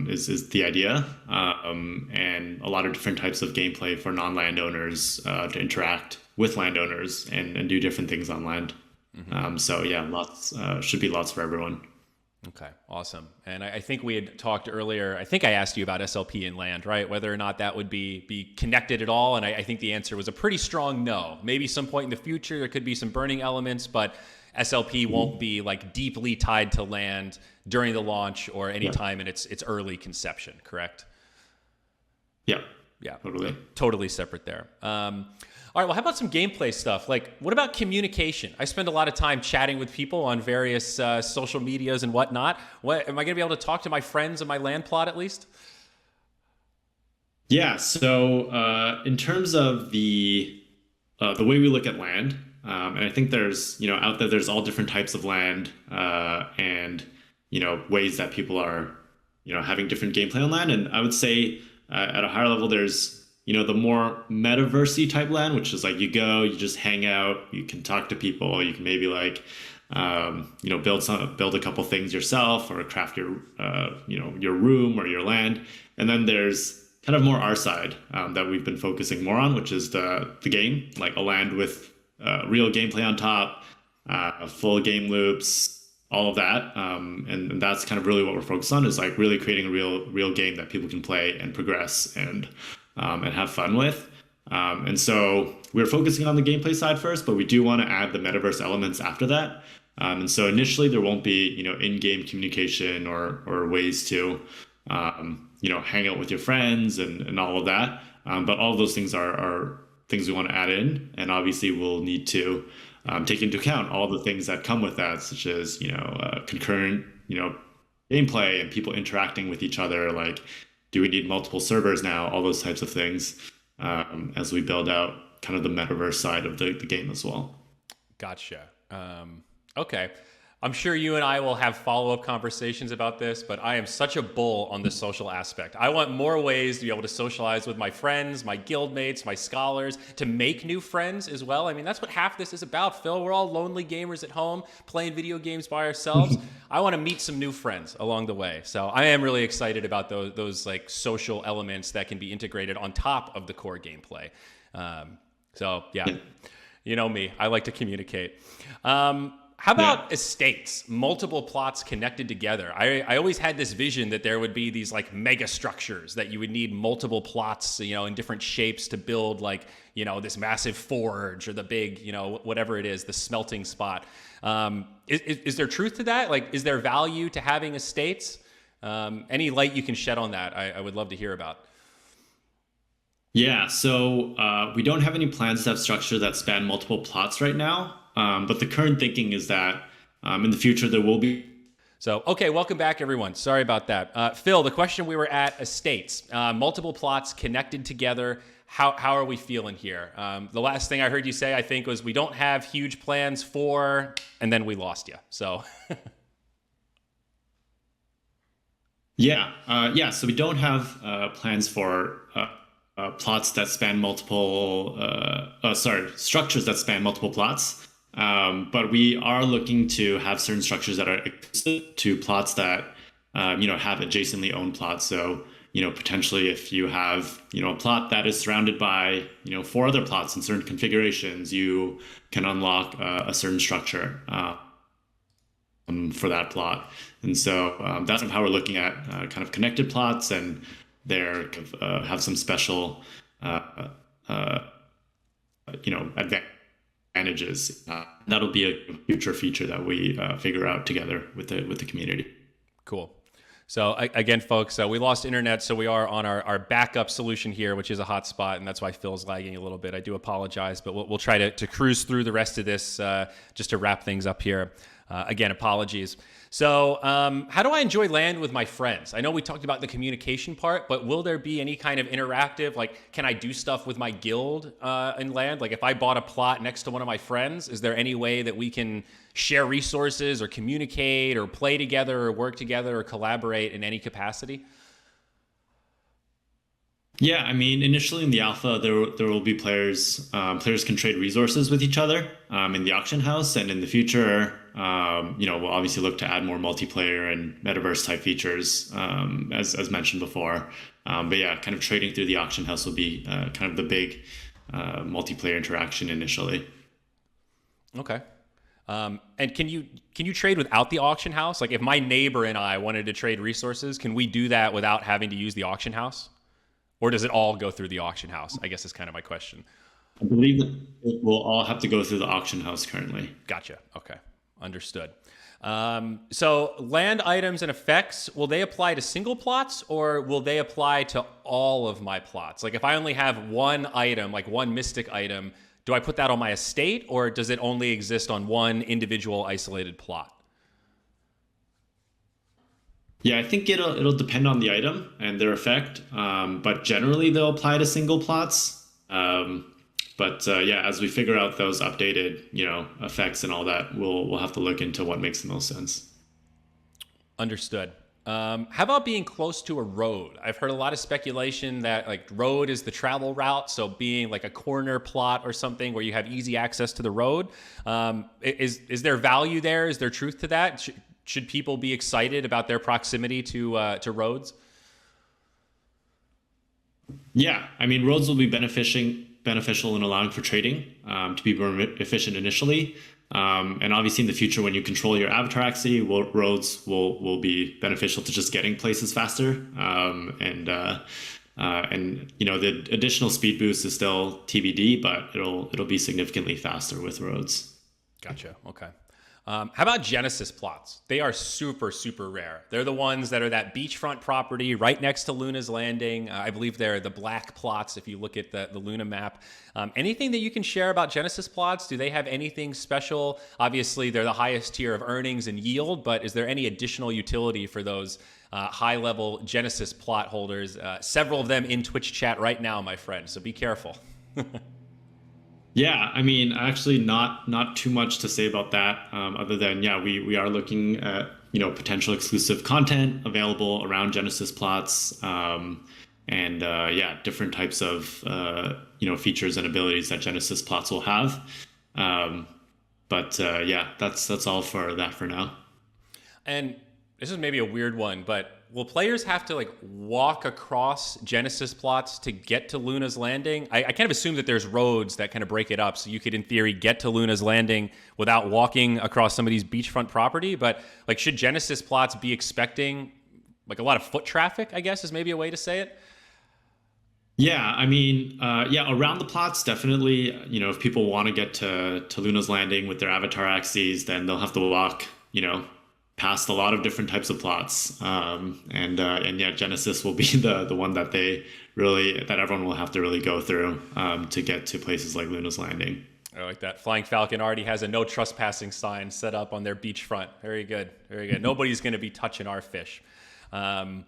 is the idea, and a lot of different types of gameplay for non-landowners to interact with landowners and do different things on land. Mm-hmm. So yeah, lots should be lots for everyone. Okay, awesome. And I think we had talked earlier, I think I asked you about SLP and land, right? Whether or not that would be connected at all. And I think the answer was a pretty strong no. Maybe some point in the future, there could be some burning elements, but SLP won't be like deeply tied to land during the launch or any time in its early conception, correct? Yeah. Yeah. Totally separate there. All right, well, how about some gameplay stuff? Like, what about communication? I spend a lot of time chatting with people on various social medias and whatnot. Am I going to be able to talk to my friends on my land plot at least? Yeah, so in terms of the way we look at land, and I think there's, out there, there's all different types of land, and, ways that people are, having different gameplay on land. And I would say at a higher level, there's, the more metaverse-y type land, which is like you go, you just hang out, you can talk to people, you can maybe like, build a couple things yourself or craft your, your room or your land. And then there's kind of more our side that we've been focusing more on, which is the game, like a land with real gameplay on top, full game loops, all of that, and that's kind of really what we're focused on, is like really creating a real game that people can play and progress and have fun with. And so we're focusing on the gameplay side first, but we do want to add the metaverse elements after that. And so initially there won't be in-game communication or ways to hang out with your friends and all of that. But all of those things are things we want to add in, and obviously we'll need to take into account all the things that come with that, such as concurrent gameplay and people interacting with each other. Like, do we need multiple servers now? All those types of things as we build out kind of the metaverse side of the game as well. Gotcha. Okay. I'm sure you and I will have follow-up conversations about this, but I am such a bull on the social aspect. I want more ways to be able to socialize with my friends, my guildmates, my scholars, to make new friends as well. I mean, that's what half this is about, Phil. We're all lonely gamers at home playing video games by ourselves. I want to meet some new friends along the way. So I am really excited about those like social elements that can be integrated on top of the core gameplay. So yeah, you know me, I like to communicate. How about estates, multiple plots connected together? I always had this vision that there would be these like mega structures that you would need multiple plots, you know, in different shapes to build like, you know, this massive forge or the big, you know, whatever it is, the smelting spot. Is there truth to that? Like, is there value to having estates? Any light you can shed on that, I would love to hear about. Yeah, so we don't have any plans to have structure that span multiple plots right now. But the current thinking is that in the future there will be. So, okay, welcome back, everyone. Sorry about that. Phil, the question we were at, estates, multiple plots connected together. How are we feeling here? The last thing I heard you say, I think, was we don't have huge plans for, and then we lost you. So. So we don't have plans for plots that span multiple, structures that span multiple plots. But we are looking to have certain structures that are exclusive to plots that, have adjacently owned plots. So, potentially if you have, a plot that is surrounded by, 4 other plots in certain configurations, you can unlock a certain structure for that plot. And so that's how we're looking at kind of connected plots, and they're have some special, advantages. That'll be a future feature that we figure out together with the community. Cool. So again, folks, we lost internet, so we are on our backup solution here, which is a hotspot, and that's why Phil's lagging a little bit. I do apologize, but we'll try to cruise through the rest of this just to wrap things up here. Again, apologies. So how do I enjoy land with my friends? I know we talked about the communication part, but will there be any kind of interactive, like can I do stuff with my guild in land? Like if I bought a plot next to one of my friends, is there any way that we can share resources or communicate or play together or work together or collaborate in any capacity? Yeah, I mean, initially in the alpha, there will be players. Players can trade resources with each other in the auction house, and in the future, we'll obviously look to add more multiplayer and metaverse type features, as mentioned before. But yeah, kind of trading through the auction house will be kind of the big multiplayer interaction initially. Okay. And can you trade without the auction house? Like if my neighbor and I wanted to trade resources, can we do that without having to use the auction house? Or does it all go through the auction house? I guess is kind of my question. I believe that it will all have to go through the auction house currently. Gotcha. Okay. Understood. So land items and effects, will they apply to single plots or will they apply to all of my plots? Like if I only have one item, like one mystic item, do I put that on my estate or does it only exist on one individual isolated plot? Yeah, I think it'll depend on the item and their effect, but generally they'll apply to single plots. As we figure out those updated, effects and all that, we'll have to look into what makes the most sense. Understood. How about being close to a road? I've heard a lot of speculation that like road is the travel route, so being like a corner plot or something where you have easy access to the road. Is there value there? Is there truth to that? Should people be excited about their proximity to roads? Yeah, I mean, roads will be beneficial in allowing for trading to be more efficient initially. And obviously in the future, when you control your avatar Axie, roads will be beneficial to just getting places faster. The additional speed boost is still TBD, but it'll be significantly faster with roads. Gotcha. Okay. How about Genesis plots? They are super, super rare. They're the ones that are that beachfront property right next to Luna's Landing. I believe they're the black plots if you look at the Luna map. Anything that you can share about Genesis plots? Do they have anything special? Obviously, they're the highest tier of earnings and yield, but is there any additional utility for those high-level Genesis plot holders? Several of them in Twitch chat right now, my friend, so be careful. Yeah, I mean, actually, not too much to say about that, other than yeah, we are looking at potential exclusive content available around Genesis plots, and yeah, different types of features and abilities that Genesis plots will have. Um, but yeah, that's all for that for now. And this is maybe a weird one, but will players have to like walk across Genesis plots to get to Luna's Landing? I kind of assume that there's roads that kind of break it up, so you could, in theory, get to Luna's Landing without walking across somebody's beachfront property. But like, should Genesis plots be expecting like a lot of foot traffic? I guess is maybe a way to say it. Yeah, I mean, yeah, around the plots, definitely. If people want to get to Luna's Landing with their avatar axes, then they'll have to walk, past a lot of different types of plots. And yeah, Genesis will be the one that everyone will have to really go through to get to places like Luna's Landing. I like that. Flying Falcon already has a no trespassing sign set up on their beachfront. Very good. Very good. Nobody's going to be touching our fish. Um,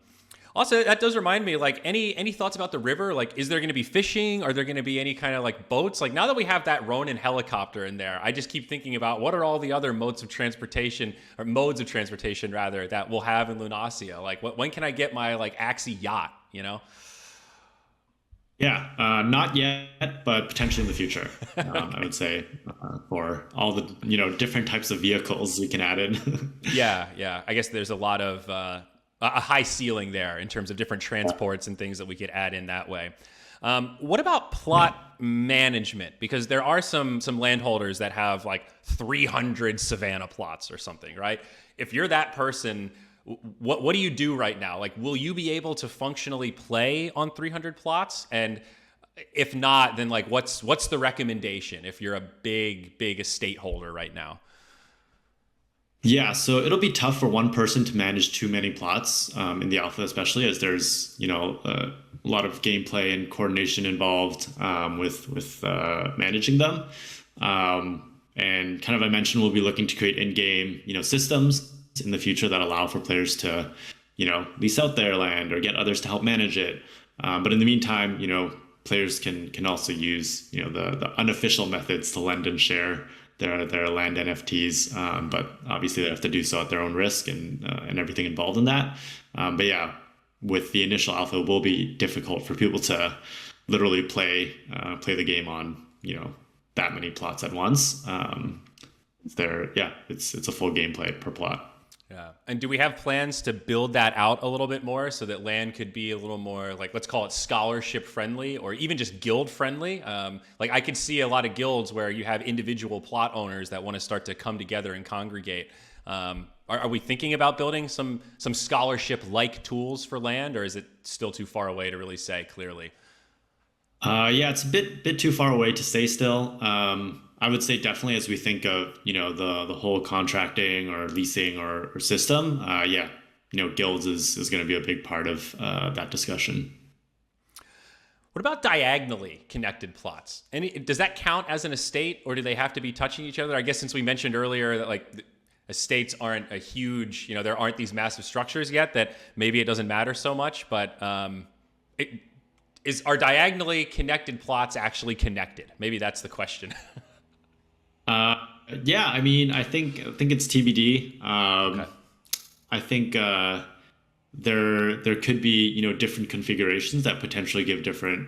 Also, that does remind me, like, any thoughts about the river? Like, is there going to be fishing? Are there going to be any kind of like boats? Like, now that we have that Ronin helicopter in there, I just keep thinking about what are all the other modes of transportation rather that we'll have in Lunasia? Like, when can I get my like Axie yacht? You know? Yeah, not yet, but potentially in the future. I would say for all the different types of vehicles we can add in. Yeah, yeah. I guess there's a lot of a high ceiling there in terms of different transports and things that we could add in that way. What about plot management? Because there are some landholders that have like 300 Savannah plots or something, right? If you're that person, what do you do right now? Like, will you be able to functionally play on 300 plots? And if not, then like, what's the recommendation if you're a big estate holder right now? Yeah, so it'll be tough for one person to manage too many plots in the alpha, especially as there's a lot of gameplay and coordination involved with managing them. And kind of I mentioned we'll be looking to create in-game systems in the future that allow for players to lease out their land or get others to help manage it. But in the meantime, players can also use the unofficial methods to lend and share their land NFTs, but obviously they have to do so at their own risk and everything involved in that. But yeah, with the initial alpha, it will be difficult for people to literally play the game on that many plots at once. It's a full gameplay per plot. Yeah. And do we have plans to build that out a little bit more so that land could be a little more like, let's call it scholarship friendly or even just guild friendly? Like I could see a lot of guilds where you have individual plot owners that want to start to come together and congregate. Are we thinking about building some scholarship like tools for land, or is it still too far away to really say clearly? Yeah, it's a bit too far away to say still. I would say definitely as we think of the whole contracting or leasing or system, yeah, guilds is going to be a big part of that discussion. What about diagonally connected plots? Does that count as an estate, or do they have to be touching each other? I guess since we mentioned earlier that like estates aren't a huge, there aren't these massive structures yet, that maybe it doesn't matter so much. But are diagonally connected plots actually connected? Maybe that's the question. Uh, yeah, I mean, I think it's TBD. Okay. I think there could be different configurations that potentially give different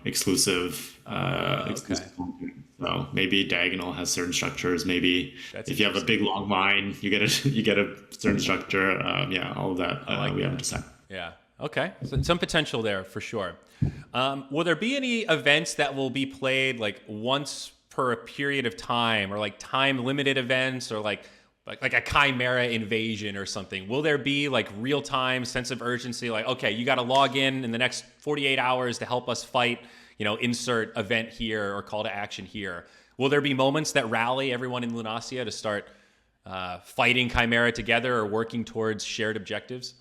exclusive Okay. exclusive content. So maybe diagonal has certain structures. Maybe That's if you have a big long mine, you get a certain structure. Yeah, all of that I like we that. haven't decided. Yeah. Okay. So some potential there for sure. Will there be any events that will be played like once per a period of time, or like time limited events, or like a chimera invasion or something? Will there be like real time sense of urgency? Like, okay, you got to log in the next 48 hours to help us fight, insert event here or call to action here. Will there be moments that rally everyone in Lunasia to start fighting chimera together or working towards shared objectives?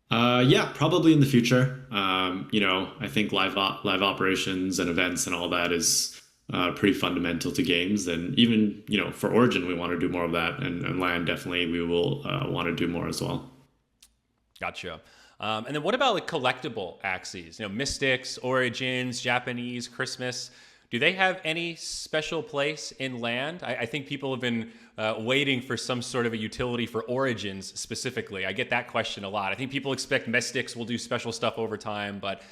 Yeah, probably in the future. I think live operations and events and all that is pretty fundamental to games, and even for Origin, we want to do more of that, and Land definitely we will want to do more as well. Gotcha. And then what about like collectible Axies? Mystics, Origins, Japanese, Christmas. Do they have any special place in land? I think people have been waiting for some sort of a utility for Origins specifically. I get that question a lot. I think people expect Mystics will do special stuff over time, but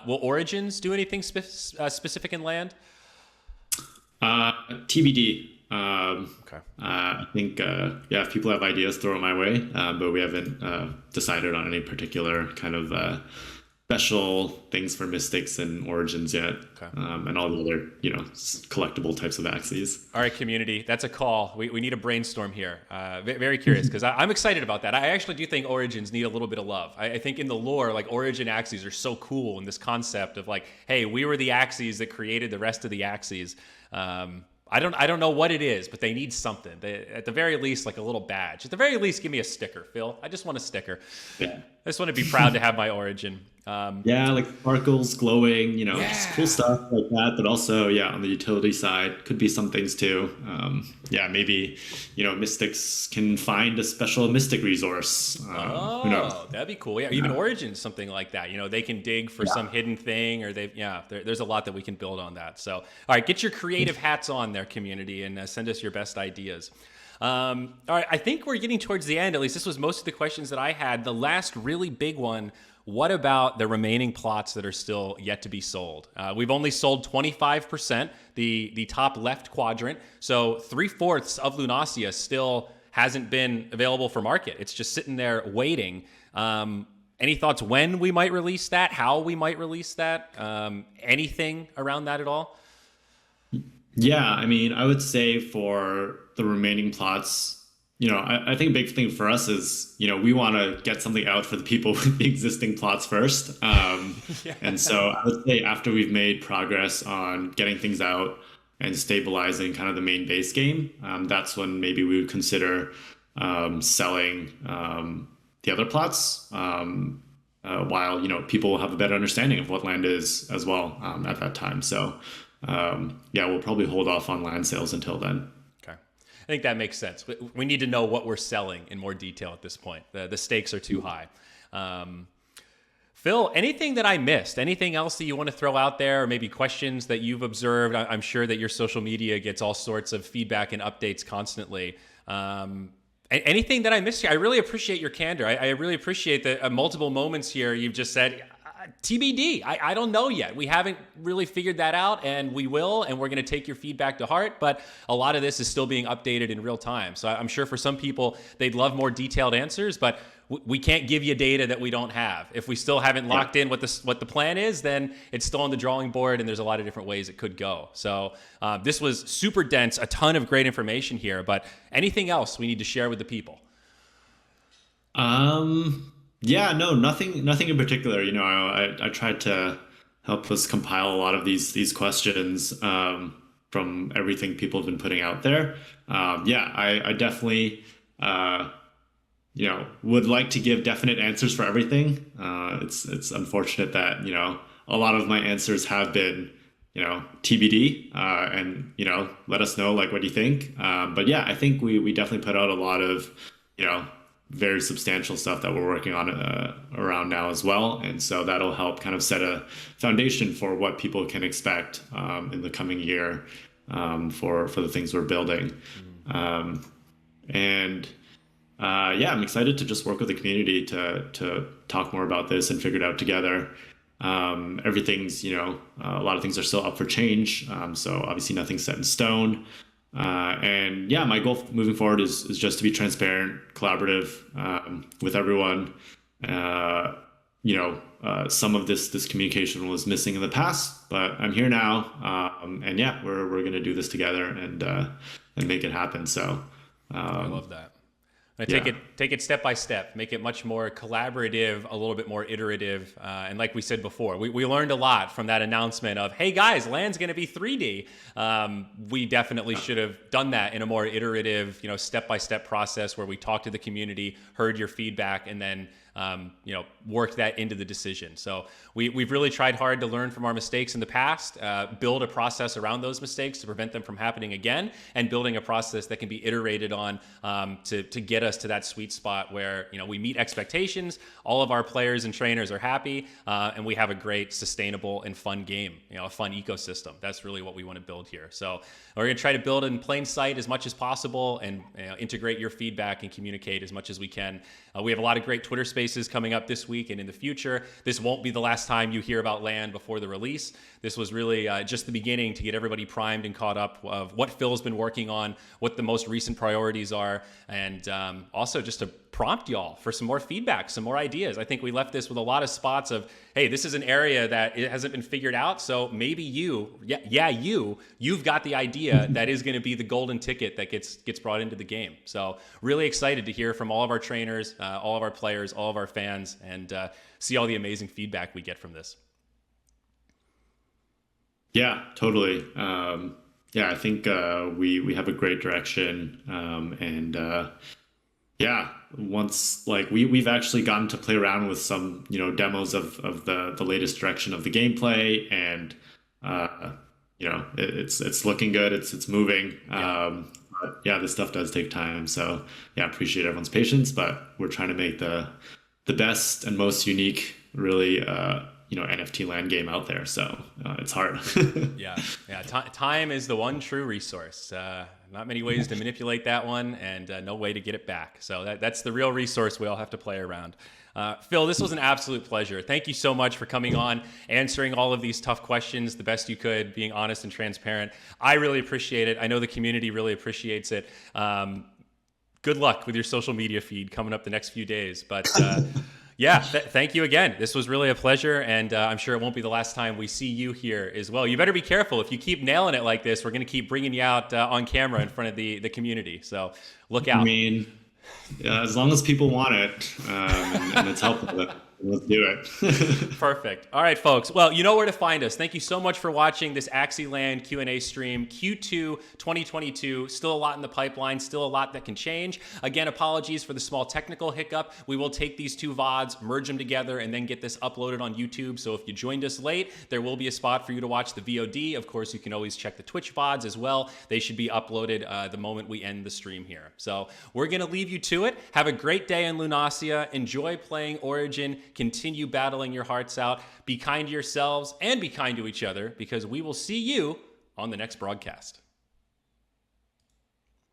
will Origins do anything specific in land? TBD. Okay. I think, yeah, if people have ideas, throw them my way. But we haven't decided on any particular kind of special things for Mystics and Origins yet. Okay. And all the other, collectible types of Axies. All right, community, that's a call. We need a brainstorm here. Very curious, because I'm excited about that. I actually do think Origins need a little bit of love. I think in the lore, like Origin Axies are so cool in this concept of like, hey, we were the Axies that created the rest of the Axies. I don't know what it is, but they need something. At the very least, like a little badge. At the very least, give me a sticker, Phil. I just want a sticker. Yeah. I just want to be proud to have my Origin. Yeah, like sparkles, glowing, Yeah. just cool stuff like that. But also, yeah, on the utility side, could be some things too. Yeah, maybe, Mystics can find a special Mystic resource. Who knows? Oh, that'd be cool. Yeah, even Origins, something like that. They can dig for some hidden thing, or there's a lot that we can build on that. So, all right, get your creative hats on there, community, and send us your best ideas. All right, I think we're getting towards the end. At least this was most of the questions that I had. The last really big one, what about the remaining plots that are still yet to be sold? We've only sold 25%, the top left quadrant. So 3/4 of Lunasia still hasn't been available for market. It's just sitting there waiting. Any thoughts when we might release that? How we might release that? Anything around that at all? Yeah, I mean, I would say for the remaining plots, I think a big thing for us is, we want to get something out for the people with the existing plots first. And so I would say after we've made progress on getting things out and stabilizing kind of the main base game, that's when maybe we would consider selling the other plots while, people will have a better understanding of what land is as well at that time. So yeah, we'll probably hold off on land sales until then. Okay. I think that makes sense. We need to know what we're selling in more detail at this point. The stakes are too high. Phil, anything that I missed? Anything else that you want to throw out there, or maybe questions that you've observed? I'm sure that your social media gets all sorts of feedback and updates constantly. Anything that I missed here? I really appreciate your candor. I really appreciate the multiple moments here you've just said, TBD. I don't know yet. We haven't really figured that out, and we will, and we're going to take your feedback to heart, but a lot of this is still being updated in real time. So I'm sure for some people, they'd love more detailed answers, but we can't give you data that we don't have. If we still haven't locked in what the plan is, then it's still on the drawing board, and there's a lot of different ways it could go. So this was super dense, a ton of great information here, but anything else we need to share with the people? Yeah, no, nothing in particular. I tried to help us compile a lot of these questions from everything people have been putting out there. Yeah, I definitely would like to give definite answers for everything. It's unfortunate that a lot of my answers have been TBD, and let us know like what do you think. But yeah, I think we definitely put out a lot of very substantial stuff that we're working on around now as well. And so that'll help kind of set a foundation for what people can expect in the coming year for the things we're building. Yeah, I'm excited to just work with the community to talk more about this and figure it out together. Everything's, a lot of things are still up for change. So obviously nothing's set in stone. And yeah, my goal moving forward is just to be transparent, collaborative with everyone. Some of this communication was missing in the past, but I'm here now. And yeah, we're gonna do this together and make it happen. So I love that. Take it step by step, make it much more collaborative, a little bit more iterative. And like we said before, we learned a lot from that announcement of, hey guys, land's going to be 3D. We definitely should have done that in a more iterative, step by step process where we talked to the community, heard your feedback, and then worked that into the decision. So we've really tried hard to learn from our mistakes in the past, build a process around those mistakes to prevent them from happening again, and building a process that can be iterated on to get us to that sweet spot where we meet expectations, all of our players and trainers are happy, and we have a great, sustainable, and fun game, a fun ecosystem. That's really what we want to build here. So we're going to try to build it in plain sight as much as possible, and integrate your feedback and communicate as much as we can. We have a lot of great Twitter Spaces coming up this week and in the future. This won't be the last time you hear about Land before the release. This was really just the beginning to get everybody primed and caught up of what Phil's been working on, what the most recent priorities are, and also just to prompt y'all for some more feedback, some more ideas. I think we left this with a lot of spots of, hey, this is an area that it hasn't been figured out, so maybe you've got the idea that is going to be the golden ticket that gets brought into the game. So really excited to hear from all of our trainers, all of our players, all of our fans, and see all the amazing feedback we get from this. Yeah, totally. I think we have a great direction, once we've actually gotten to play around with some demos of the latest direction of the gameplay, and it's looking good, it's moving. But this stuff does take time, so appreciate everyone's patience, but we're trying to make the best and most unique, really NFT land game out there, so it's hard. Time is the one true resource. Not many ways to manipulate that one, and no way to get it back. So that's the real resource we all have to play around. Phil, this was an absolute pleasure. Thank you so much for coming on, answering all of these tough questions the best you could, being honest and transparent. I really appreciate it. I know the community really appreciates it. Good luck with your social media feed coming up the next few days. But thank you again. This was really a pleasure, and I'm sure it won't be the last time we see you here as well. You better be careful. If you keep nailing it like this, we're going to keep bringing you out on camera in front of the community. So look out. I mean, as long as people want it, and it's helpful, let's do it. Perfect. All right, folks. Well, you know where to find us. Thank you so much for watching this Axie Land Q&A stream, Q2 2022. Still a lot in the pipeline, still a lot that can change. Again, apologies for the small technical hiccup. We will take these two VODs, merge them together, and then get this uploaded on YouTube. So if you joined us late, there will be a spot for you to watch the VOD. Of course, you can always check the Twitch VODs as well. They should be uploaded the moment we end the stream here. So we're going to leave you to it. Have a great day in Lunacia. Enjoy playing Origin. Continue battling your hearts out. Be kind to yourselves and be kind to each other, because we will see you on the next broadcast.